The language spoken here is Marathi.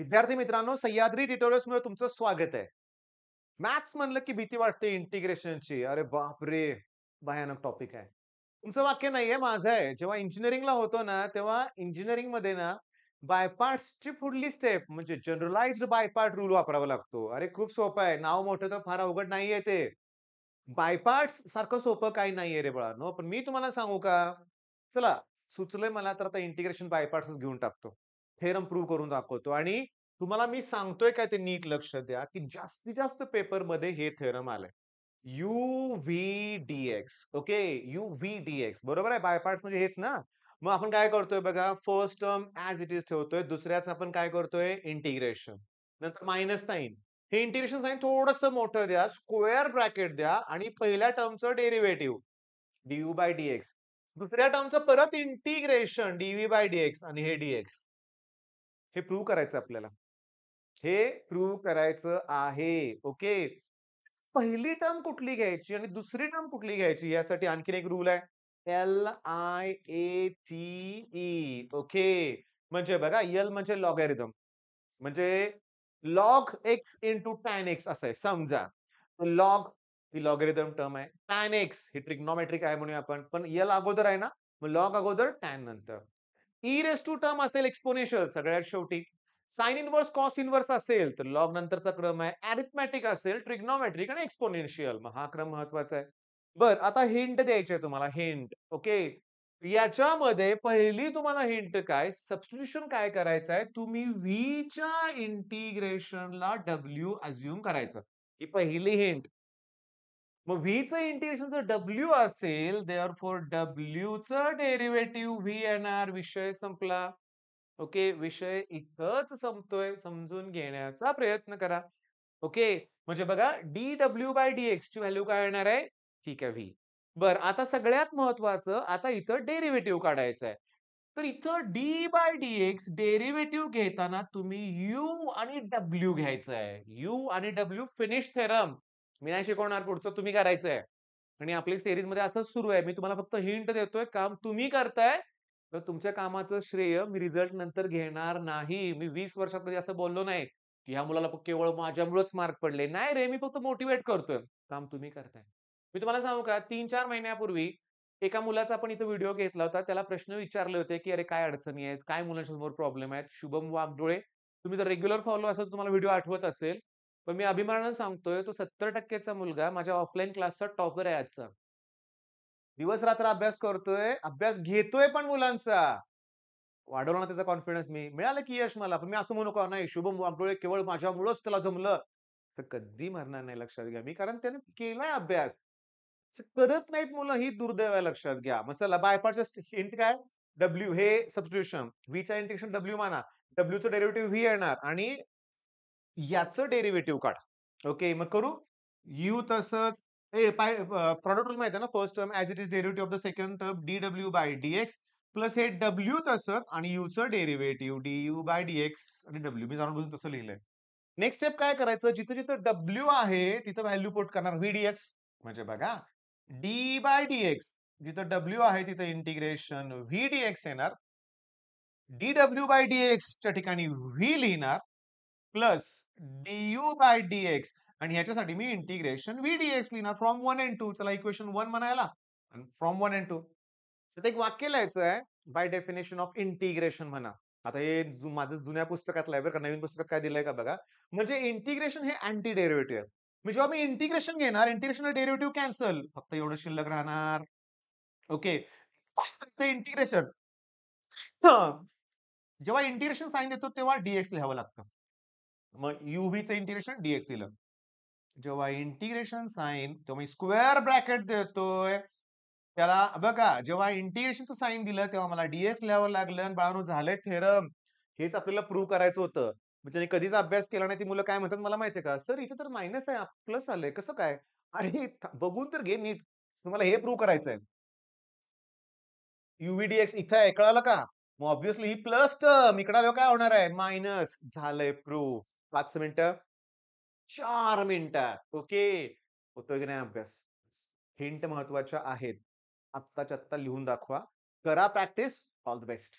विद्यार्थी मित्रांनो, सह्याद्री ट्युटोरियल्समध्ये तुमचं स्वागत आहे. मॅथ्स म्हणलं की भीती वाटते इंटिग्रेशनची. अरे बापरे! भयानक टॉपिक आहे. तुमचं वाक्य नाहीये, माझं आहे. जेव्हा इंजिनिअरिंगला होतो ना, तेव्हा इंजिनिअरिंगमध्ये ना, बाय पार्ट्सची पुढली स्टेप म्हणजे जनरलाइज्ड बाय पार्ट रूल वापरावा लागतो. अरे खूप सोपं आहे. नाव मोठं तर फार अवघड नाहीये ते. बाय पार्ट्स सारखं सोपं काही नाहीये रे बाळांनो. पण मी तुम्हाला सांगू का? चला, सुचलंय मला तर आता इंटिग्रेशन बाय पार्ट्सच घेऊन टाकतो. थेरम प्रूव्ह करून दाखवतो आणि तुम्हाला मी सांगतोय काय ते नीट लक्ष द्या, की जास्तीत जास्त पेपरमध्ये हे थेरम आलंय. यू-व्ही-डी-एक्स. ओके. यू-व्ही-डी-एक्स बरोबर आहे. बाय पार्ट्स म्हणजे हेच ना. मग आपण काय करतोय बघा, first term as it is ठेवतोय. दुसऱ्याचं आपण काय करतोय इंटिग्रेशन. नंतर मायनस साइन. हे इंटिग्रेशन साइन थोडंसं मोठं द्या, स्क्वेअर ब्रॅकेट द्या आणि पहिल्या टर्मचं डेरिव्हेटिव्ह डी-यू/डी-एक्स. दुसऱ्या टर्मचं परत इंटिग्रेशन डी-व्ही/डी-एक्स आणि हे डी-एक्स. हे प्रूव्ह करायचं आपल्याला. हे प्रूव्ह करायचं आहे. ओके. पहिली टर्म कुठली घ्यायची आणि दुसरी टर्म कुठली घ्यायची यासाठी आणखीन एक रूल आहे. L-I-A-T-E. ओके. म्हणजे बघा एल म्हणजे लॉगॅरिथम. म्हणजे log x into tan x असं आहे समजा. लॉग ही लॉगॅरिथम टर्म आहे. टॅन एक्स ही ट्रिग्नोमेट्रिक आहे म्हणूया आपण. पण एल अगोदर आहे ना, मग लॉग अगोदर टॅन नंतर. ई रेस टू टर्म असेल एक्सपोनेन्शियल सगळ्यात शेवटी. साइन इन्व्हर्स, कॉस इन्व्हर्स असेल तर लॉग नंतरचा क्रम आहे. अरिथमेटिक असेल, ट्रिग्नोमेट्रिक आणि एक्सपोनेन्शियल. मग हा क्रम महत्वाचा आहे. बरं, आता हिंट द्यायची आहे तुम्हाला हिंट. ओके. याच्यामध्ये पहिली तुम्हाला हिंट काय, सबस्टिट्यूशन काय करायचं आहे, तुम्ही व्हीच्या इंटिग्रेशनला डब्ल्यू अझ्युम करायचं. ही पहिली हिंट. मग व्हीचं इंटिग्रेशन जर डब्ल्यू असेल, देअरफॉर डब्ल्यूचं डेरिव्हेटिव्ह व्ही येणार. विषय संपला. ओके. विषय इथंच संपतोय. समजून घेण्याचा प्रयत्न करा. ओके. म्हणजे बघा डी-डब्ल्यू/डी-एक्स ची व्हॅल्यू काय येणार आहे? ठीक आहे व्ही. बरं, आता सगळ्यात महत्वाचं आता इथं डेरिव्हेटिव्ह काढायचं आहे. तर इथं डी/डी-एक्स डेरिव्हेटिव्ह घेताना तुम्ही यू आणि डब्ल्यू घ्यायचं आहे. यू आणि डब्ल्यू फिनिश थेरम. मी नाही शिकवणार पुढचं तुम्ही करायचंय. आणि आपली सीरीजमध्ये असंच सुरू आहे. मी तुम्हाला फक्त हिंट देतोय. काम तुम्ही करताय. तर तुमच्या कामाचं श्रेय मी रिझल्ट नंतर घेणार नाही. मी 20 वर्षात कधी असं बोललो नाही, की ह्या मुलाला केवळ माझ्यामुळेच मार्क पडले. नाही रे, मी फक्त मोटिव्हेट करतोय. काम तुम्ही करताय. मी तुम्हाला सांगू का 3-4 महिन्यापूर्वी एका मुलाचा आपण इथे व्हिडिओ घेतला होता. त्याला प्रश्न विचारले होते, की "अरे काय अडचणी आहेत? काय मुलांसमोर प्रॉब्लेम आहेत?" शुभम वागडोळे. तुम्ही जर रेग्युलर फॉलो असेल तर तुम्हाला व्हिडिओ आठवत असेल. पण मी अभिमानाने सांगतोय तो 70% चा मुलगा माझ्या ऑफलाईन क्लासचा टॉपर आहे आजचा. दिवस-रात्र अभ्यास करतोय, अभ्यास घेतोय पण मुलांचा. वाढवला ना त्याचा कॉन्फिडन्स मी. मिळालं की यश मला. पण मी असं म्हणू का, नाही शुभम वागडोळे केवळ माझ्यामुळंच त्याला जमलं. तर कधी म्हणणार नाही लक्षात घ्या मी. कारण त्याने केलाय अभ्यास. असं करत नाहीत मुलं ही दुर्दैव आहे लक्षात घ्या. मग चला बाय पार्ट्सचं हिंट काय? डब्ल्यू हे सबस्टिट्यूशन. व्हीचा इंटिग्रेशन डब्ल्यू माना. डब्ल्यूचं डेरिव्हेटिव्ह व्ही येणार आणि याचं डेरिव्हेटिव्ह काढा. ओके, मग करू? यू तसंच प्रॉडक्ट रूल माहिती आहे ना, first term as it is derivative of the second term d w d x plus हे डब्ल्यू तसंच आणि यूचं डेरिव्हेटिव्ह डी-यू/डी-एक्स आणि डब्ल्यू. मी जाणून बुजून तसं लिहिलंय. नेक्स्ट स्टेप काय करायचं? जिथं-जिथं डब्ल्यू आहे तिथं व्हॅल्यू पुट करणार व्ही-डी-एक्स. म्हणजे बघा डी/डी-एक्स जिथं डब्ल्यू आहे तिथं इंटिग्रेशन व्ही-डी-एक्स येणार. डी-डब्ल्यू/डी-एक्स च्या ठिकाणी व्ही लिहिणार. प्लस डी-यू/डी-एक्स आणि ह्याच्यासाठी मी इंटिग्रेशन व्ही-डी-एक्स लिहिणार फ्रॉम 1 एंड 2. चला इक्वेशन 1 म्हणायला आणि फ्रॉम 1 एंड 2. तर एक वाक्य लिहायचं आहे बाय डेफिनेशन ऑफ इंटिग्रेशन म्हणा. आता हे माझं जुन्या पुस्तकातलं आहे बरं का. नवीन पुस्तकात काय दिलंय का बघा. म्हणजे इंटिग्रेशन हे अँटी डेरिव्हेटिव्ह आहे. मी जेव्हा मी इंटिग्रेशन घेणार, इंटिग्रेशनल डेरिव्हेटिव्ह कॅन्सल. फक्त एवढं शिल्लक राहणार. ओके. फक्त इंटिग्रेशन. जेव्हा इंटिग्रेशन साइन देतो तेव्हा डी लिहावं लागतं. मग यूव्हीचं इंटिग्रेशन डी लिहिलं. जेव्हा इंटिग्रेशन साइन तेव्हा मी स्क्वेअर ब्रॅकेट देतोय. त्याला बघा जेव्हा इंटिग्रेशनचं साइन दिलं तेव्हा मला डी लिहावं लागलं आणि बाळांनो झालंय थेरम. हेच आपल्याला प्रूव्ह करायचं होतं. मग ज्यांनी कधीच अभ्यास केला नाही ती मुलं काय म्हणतात मला माहितीये का? "सर इथे तर मायनस आहे, प्लस आलंय कसं काय?" अरे बघून तर घे नीट. तुम्हाला हे प्रूव्ह करायचंय. यू-व्ही-डी-एक्स इथं आहे कळालं का? मग ऑब्व्हियसली ही प्लस टर्म इकडे आल्यावर काय होणार आहे? मायनस. झालंय प्रूफ. 5 मिनिटं, 4 मिनिटात. ओके. होतोय की नाही अभ्यास? हिंट महत्वाच्या आहेत. आत्ताच्या आत्ता लिहून दाखवा. करा प्रॅक्टिस. All the best.